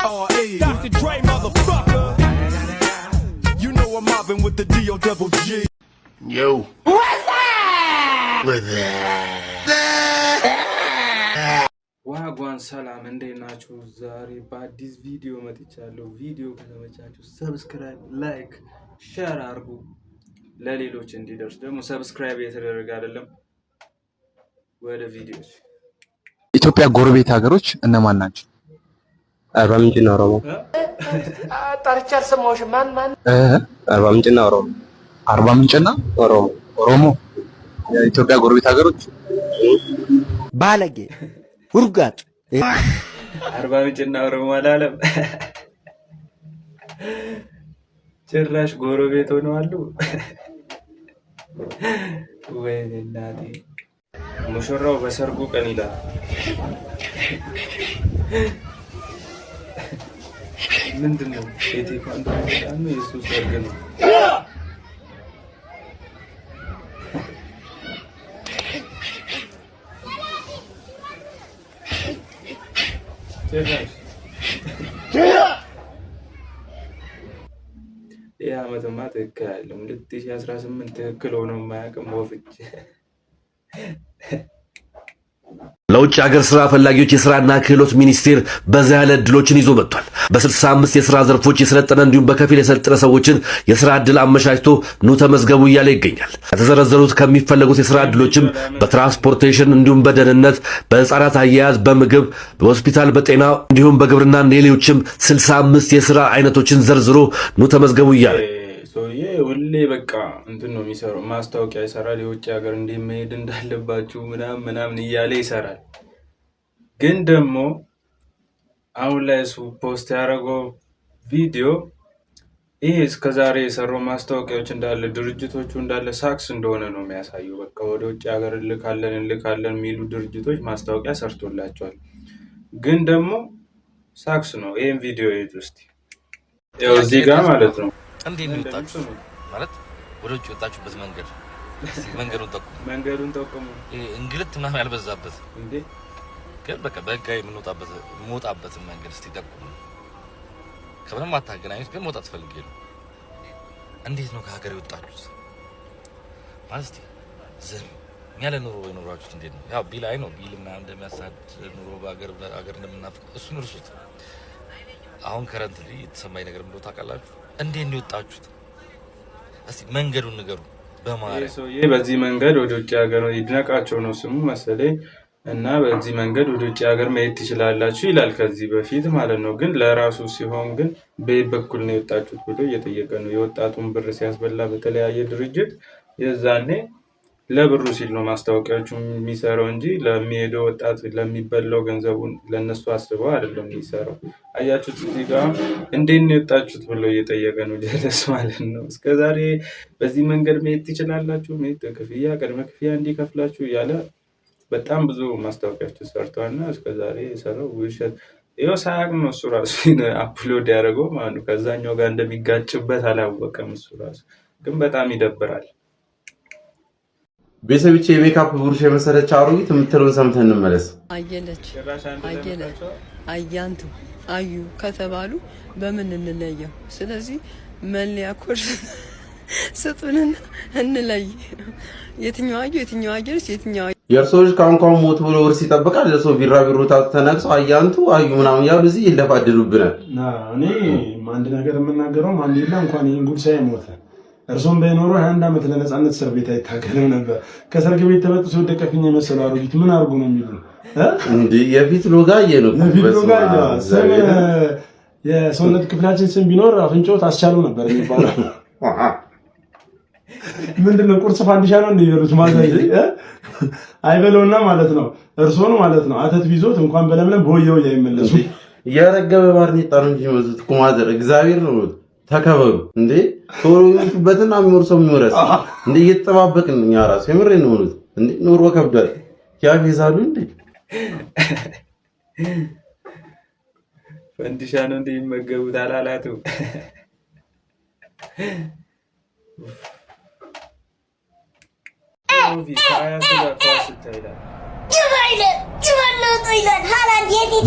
D.R.E. Dr. Dre, motherfucker. You know I'm mobbing with the D.O. double G. Yo. What's that? What's that? ዋጓን ሰላም እንዴት ናችሁ? ዛሬ በአዲስ ቪዲዮ መጥቻለሁ። ቪዲዮ ከተመቻችሁ ሰብስክራይብ፣ ላይክ፣ ሼር አድርጉ ለሌሎች እንዲደርስ። ደግሞ ሰብስክራይብ የተደረገ አይደለም። ወደ ቪዲዮስ። ኢትዮጵያ ጎረቤት ሀገሮች እነማን ናቸው? አርባ ምንጭና ኦሮሞ። ጠርቼ አልሰማሁሽም። ማን? አርባ ምንጭና ኦሮሞ። አርባ ምንጭና ኦሮሞ የኢትዮጵያ ጎረቤት ሀገሮች። ባለጌ ውርጋጥ አርባ ምንጭና ኦሮሞ አላለም። ጭራሽ ጎረቤት ሆነዋል። ወይኔ እናቴ። ሙሽራው በሰርጉ ቀን ይላል። ምንድነው? የቴኳንዶ ቀን ነው የሱ ሰርግ ነው። ይህ ዓመትማ ትክክል አይደለም። 2018 ትክክል ሆኖ የማያውቅም ወፍጭ። ለውጭ ሀገር ስራ ፈላጊዎች የስራና ክህሎት ሚኒስቴር በዛ ያለ እድሎችን ይዞ መጥቷል። በ65 የስራ ዘርፎች የሰለጠነ እንዲሁም በከፊል የሰለጠነ ሰዎችን የስራ እድል አመቻችቶ ኑ ተመዝገቡ እያለ ይገኛል። ከተዘረዘሩት ከሚፈለጉት የስራ እድሎችም በትራንስፖርቴሽን እንዲሁም በደህንነት፣ በህፃናት አያያዝ፣ በምግብ፣ በሆስፒታል፣ በጤና እንዲሁም በግብርና ሌሎችም 65 የስራ አይነቶችን ዘርዝሮ ኑ ተመዝገቡ እያለ ሰውዬ ሁሌ በቃ እንትን ነው የሚሰራው። ማስታወቂያ ይሰራል። የውጭ ሀገር እንዴት መሄድ እንዳለባችሁ ምናምን እያለ ይሰራል። ግን ደግሞ አሁን ላይ እሱ ፖስት ያደረገው ቪዲዮ ይሄ እስከዛሬ የሰራው ማስታወቂያዎች እንዳለ ድርጅቶቹ እንዳለ ሳክስ እንደሆነ ነው የሚያሳየው። በቃ ወደ ውጭ ሀገር እንልካለን የሚሉ ድርጅቶች ማስታወቂያ ሰርቶላቸዋል። ግን ደግሞ ሳክስ ነው። ይሄን ቪዲዮ እዩት እስቲ። ያው እዚህ ጋር ማለት ነው እንዴት ነው የወጣችሁ? ማለት ወደ ውጭ የወጣችሁበት መንገዱን ጠቁሙ። እንግልት ምናምን ያልበዛበት እንዴ? ግን በቃ በህጋዊ የምንወጣበትን መንገድ እስቲ ጠቁሙ። ከምንም አታገናኙት፣ ግን መውጣት ፈልጌ ነው። እንዴት ነው ከሀገር የወጣችሁት? ማለት እስቲ ዝም ያለ ኑሮ የኖራችሁት እንዴት ነው? ያው ቢል ነው ቢል ምናምን እንደሚያሳድ ኑሮ በሀገር እንደምናፍቅ እሱን እርሱት። አሁን ከረንትሊ የተሰማኝ ነገር ምንድነው ታውቃላችሁ? እንዴት ነው የወጣችሁት? እስቲ መንገዱን ንገሩ። በማለት በዚህ መንገድ ወደ ውጭ ሀገር ይድነቃቸው ነው ስሙ መሰለኝ። እና በዚህ መንገድ ወደ ውጭ ሀገር መሄድ ትችላላችሁ ይላል ከዚህ በፊት ማለት ነው። ግን ለራሱ ሲሆን ግን በኩል ነው የወጣችሁት ብሎ እየጠየቀ ነው። የወጣቱን ብር ሲያስበላ በተለያየ ድርጅት የዛኔ ለብሩ ሲል ነው ማስታወቂያዎቹ የሚሰራው እንጂ ለሚሄደው ወጣት ለሚበላው ገንዘቡን ለነሱ አስበው አይደለም የሚሰራው። አያችሁት? እዚህ ጋር እንዴት ነው የወጣችሁት ብሎ እየጠየቀ ነው ጀለስ ማለት ነው። እስከዛሬ በዚህ መንገድ መሄድ ትችላላችሁ፣ ቅድመ ክፍያ እንዲከፍላችሁ እያለ በጣም ብዙ ማስታወቂያዎች ሰርተዋልና እስከዛሬ የሰራው ውሸት። ይኸው ሳያውቅ ነው እሱ ራሱ አፕሎድ ያደረገው ማለት ነው። ከዛኛው ጋር እንደሚጋጭበት አላወቀም እሱ ራሱ። ግን በጣም ይደብራል። ቤተሰቦቼ የሜካፕ ብሩሽ የመሰለች አሮጊት የምትለውን ሰምተን እንመለስ። አየለች አያንቱ አዩ ከተባሉ በምን እንለየው? ስለዚህ መለያ ኮድ ስጡንና እንለይ። የትኛው አዩ የትኛው አየለች የትኛው የእርሶ ልጅ ካሁን ሞት ብሎ ውርስ ይጠብቃል። ለሶ ቢራቢሮ ተነቅሰው አያንቱ አዩ ምናምን ያሉ እዚህ ይለፋደዱብናል። እኔ አንድ ነገር የምናገረው ማንዴላ እንኳን ይሄን ጉድ ሳይሞት እርሶም በኖሩ 21 ዓመት ለነጻነት እስር ቤት አይታገለም ነበር። ከሰርግ ቤት ተበጥሶ ወደቀፍኝ የመሰለው አሮጊት ምን አርጉ ነው የሚሉ እንዴ? የፊት ሎጋዬ ነው። የሰውነት ክፍላችን ስም ቢኖር አፍንጮ ታስቻለው ነበር የሚባለው። ምንድነው ቁርስ ፋንዲሻ ነው እንደሚበሉት ማዛይ አይበለውና ማለት ነው። እርሶን ማለት ነው አተት ቢዞት እንኳን በለምለም በወየው አይመለሱ። ያረገበ ባርኔጣ ነው እንጂ መዝት ኩማዘር እግዚአብሔር ነው። ተከበሩ እንዴ ቶሎበትና የሚወርሰው የሚወረስ እንዴ እየተጠባበቅን እኛ ራስ የምሬ ነው እንዴ ኑሮ ከብዷል። ያፌዛሉ እንዴ ፈንዲሻ ነው እንዴ ይመገቡት አላላቱ።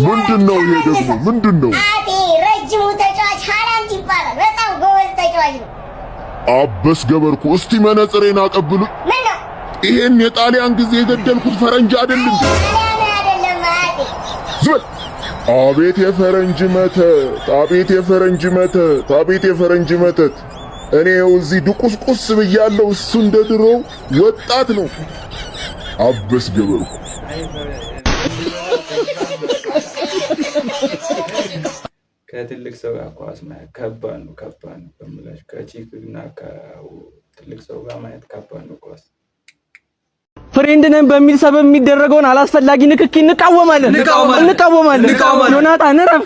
ምንድነው ይሄ ደግሞ ምንድነው? ረጅሙ ተጫዋች ሃላንድ ይባላል። በጣም ጎበዝ ተጫዋች ነው። አበስ ገበርኩ እስቲ መነጽሬን አቀብሉ። ምን ነው ይሄን የጣሊያን ጊዜ የገደልኩት ፈረንጅ አይደል እንዴ? አይደለም ማለቴ። ዝም አቤት የፈረንጅ መተት፣ አቤት የፈረንጅ መተት፣ አቤት የፈረንጅ መተት። እኔው እዚህ ድቁስቁስ ብያለሁ፣ እሱ እንደ ድሮው ወጣት ነው። አበስ ገበርኩ ከትልቅ ሰው ጋር ኳስ ማየት ከባድ ነው በምላሽ ከቺክና ከትልቅ ሰው ጋር ማየት ከባድ ነው ኳስ። ፍሬንድ ነን በሚል ሰበብ የሚደረገውን አላስፈላጊ ንክኪ እንቃወማለን። ዮናታን እረፍ።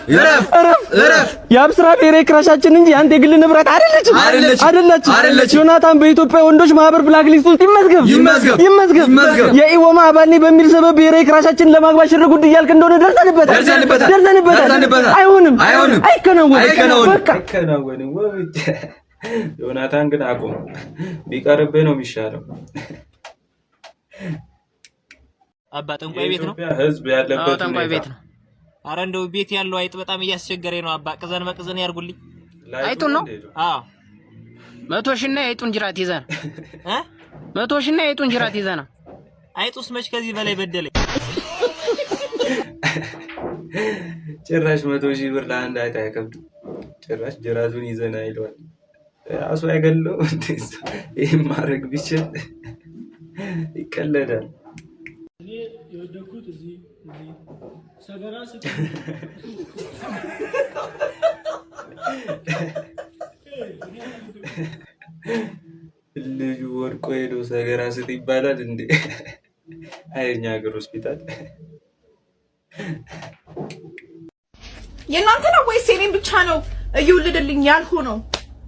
የአብስራ ብሔራዊ ክራሻችን እንጂ አንተ የግል ንብረት አይደለችም። ዮናታን በኢትዮጵያ ወንዶች ማህበር ብላክ ሊስት ውስጥ ይመዝገብ። የኢወማ አባል ነኝ በሚል ሰበብ ብሔራዊ ክራሻችን ለማግባት ሽር ጉድ እያልክ እንደሆነ ደርሰንበታል። አይሆንም፣ አይከናወንም። ዮናታን ግን አቁም፣ ቢቀርብህ ነው የሚሻለው። አባ ጠንቋይ ቤት ነው ህዝብ ያለበት ጠንቋይ ቤት ነው። አረ እንደው ቤት ያለው አይጥ በጣም እያስቸገረኝ ነው። አባ ቅዘን በቅዘን ያርጉልኝ። አይጡን ነው? አዎ 100 ሺህ እና የአይጡን ጅራት ይዘና 100 ሺህ እና የአይጡን ጅራት ይዘና። አይጡስ መች ከዚህ በላይ በደለኝ። ጭራሽ 100 ሺህ ብር ለአንድ አይጥ አይከብድም። ጭራሽ ጅራቱን ይዘና ይለዋል። ራሱ አይገለው እንዴ? ይሄን ማድረግ ቢችል ይቀለዳል። እኔ የወደኩት እዚህ ሰገራ ልጁ ወድቆ ሄዶ ሰገራ ስጥ ይባላል እንዴ? አይኛ ሀገር ሆስፒታል የእናንተ ነው ወይስ የኔን ብቻ ነው እየወለደልኝ ያልሆነው?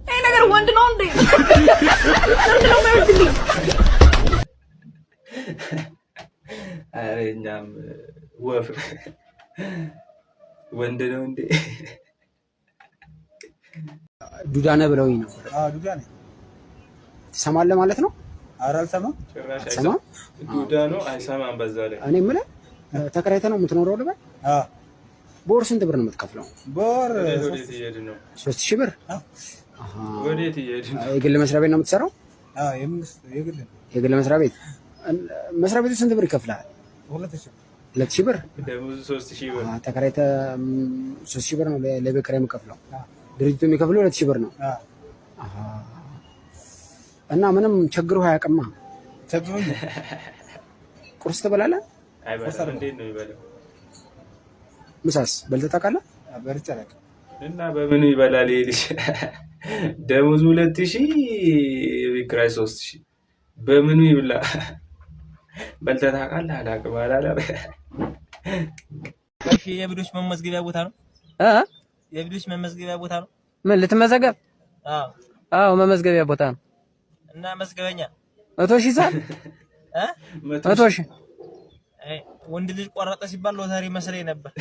ይሄ ነገር ወንድ ነው እንዴ? ወንድ ነው የሚወልድልኝ? አረ እኛም ወፍ ወንድ ነው እንዴ? ዱዳነ ብለውኝ ነው። ዱዳነ ትሰማለህ ማለት ነው? ኧረ አልሰማም። ጭራሽ ዱዳ ነው አይሰማም። በዛ ላይ እኔ የምልህ ተከራይተህ ነው የምትኖረው ልበል? በወር ስንት ብር ነው የምትከፍለው? በወር 3000 ብር። ወዴት እየሄድን ነው? የግል መስሪያ ቤት ነው የምትሰራው? የግል መስሪያ ቤት። መስሪያ ቤቱ ስንት ብር ይከፍላል? 2000 ብር። ደሞዙ 3000 ብር። ተከራይተህ 3000 ብር ነው ለቤት ኪራይ የምከፍለው። ድርጅቱ የሚከፍለው 2000 ብር ነው። እና ምንም ችግሩ አያውቅማ። ችግሩኝ ቁርስ ትበላለህ? አይበላም። እንዴት ነው የሚበላው? ምሳስ በልተህ ታውቃለህ? በልቼ አላውቅም። እና በምን ይበላል ይሄ ልጅ? ደሞዙ 2000 የቤት ኪራይ 3000 በምኑ ይብላ? በልተህ ታውቃለህ? አላውቅም አላለም። እሺ የቪዲዮች መመዝገቢያ ቦታ ነው? የቪዲዮች መመዝገቢያ ቦታ ነው። ምን ልትመዘገብ? አዎ መመዝገቢያ ቦታ ነው። እና መዝገበኛ 100 ሺህ ሳል 100 ሺህ ወንድ ልጅ ቆረጠ ሲባል ሎተሪ መስለኝ ነበር።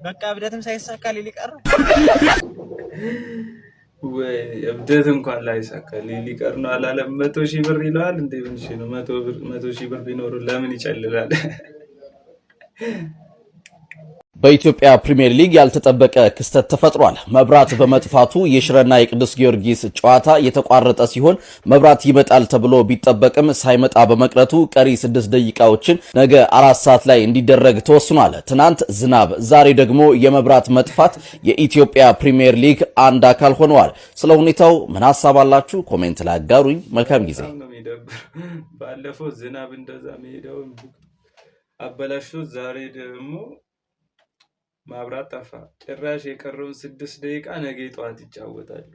በቃ እብደትም ሳይሳካ ሊቀር ወይ እብደት እንኳን ላይሳካ ሊቀር ነው አላለም። 100 ሺህ ብር ይለዋል እንዴ? ምን ሺህ ነው? 100 ሺህ ብር ቢኖር ለምን ይጨልላል? በኢትዮጵያ ፕሪሚየር ሊግ ያልተጠበቀ ክስተት ተፈጥሯል። መብራት በመጥፋቱ የሽረና የቅዱስ ጊዮርጊስ ጨዋታ የተቋረጠ ሲሆን መብራት ይመጣል ተብሎ ቢጠበቅም ሳይመጣ በመቅረቱ ቀሪ 6 ደቂቃዎችን ነገ 4 ሰዓት ላይ እንዲደረግ ተወስኗል። ትናንት ዝናብ፣ ዛሬ ደግሞ የመብራት መጥፋት የኢትዮጵያ ፕሪሚየር ሊግ አንድ አካል ሆነዋል። ስለ ሁኔታው ምን ሐሳብ አላችሁ? ኮሜንት ላይ አጋሩኝ። መልካም ጊዜ። ባለፈው ዝናብ እንደዛ ሜዳውን አበላሽቶ ዛሬ ደግሞ ማብራት ጠፋ። ጭራሽ የቀረውን 6 ደቂቃ ነገ ጠዋት ይጫወታሉ።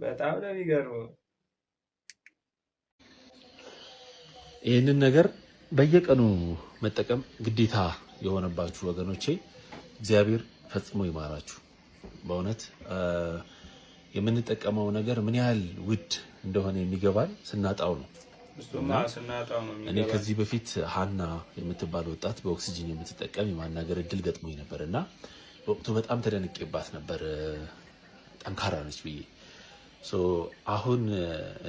በጣም ነው የሚገርመው። ይህንን ነገር በየቀኑ መጠቀም ግዴታ የሆነባችሁ ወገኖቼ እግዚአብሔር ፈጽሞ ይማራችሁ። በእውነት የምንጠቀመው ነገር ምን ያህል ውድ እንደሆነ የሚገባን ስናጣው ነው። እኔ ከዚህ በፊት ሀና የምትባል ወጣት በኦክሲጅን የምትጠቀም የማናገር እድል ገጥሞኝ ነበር እና በወቅቱ በጣም ተደንቄባት ነበር። ጠንካራ ነች ብዬ አሁን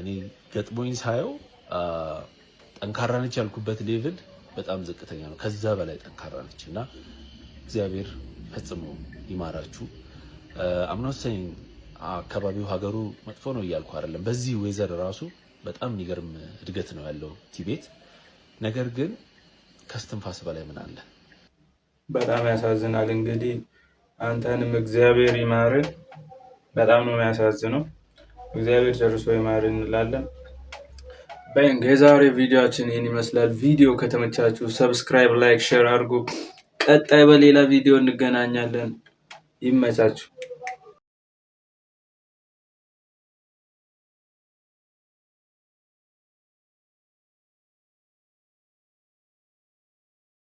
እኔ ገጥሞኝ ሳየው ጠንካራ ነች ያልኩበት ሌቭል በጣም ዝቅተኛ ነው። ከዛ በላይ ጠንካራ ነች እና እግዚአብሔር ፈጽሞ ይማራችሁ። አምኖሰኝ አካባቢው ሀገሩ መጥፎ ነው እያልኩ አይደለም። በዚህ ዌዘር ራሱ በጣም የሚገርም እድገት ነው ያለው ቲቤት። ነገር ግን ከስትንፋስ በላይ ምን አለ? በጣም ያሳዝናል። እንግዲህ አንተንም እግዚአብሔር ይማር። በጣም ነው የሚያሳዝነው። እግዚአብሔር ጨርሶ ይማር እንላለን። የዛሬ ቪዲዮአችን ይህን ይመስላል። ቪዲዮ ከተመቻችሁ ሰብስክራይብ፣ ላይክ፣ ሼር አድርጉ። ቀጣይ በሌላ ቪዲዮ እንገናኛለን። ይመቻችሁ።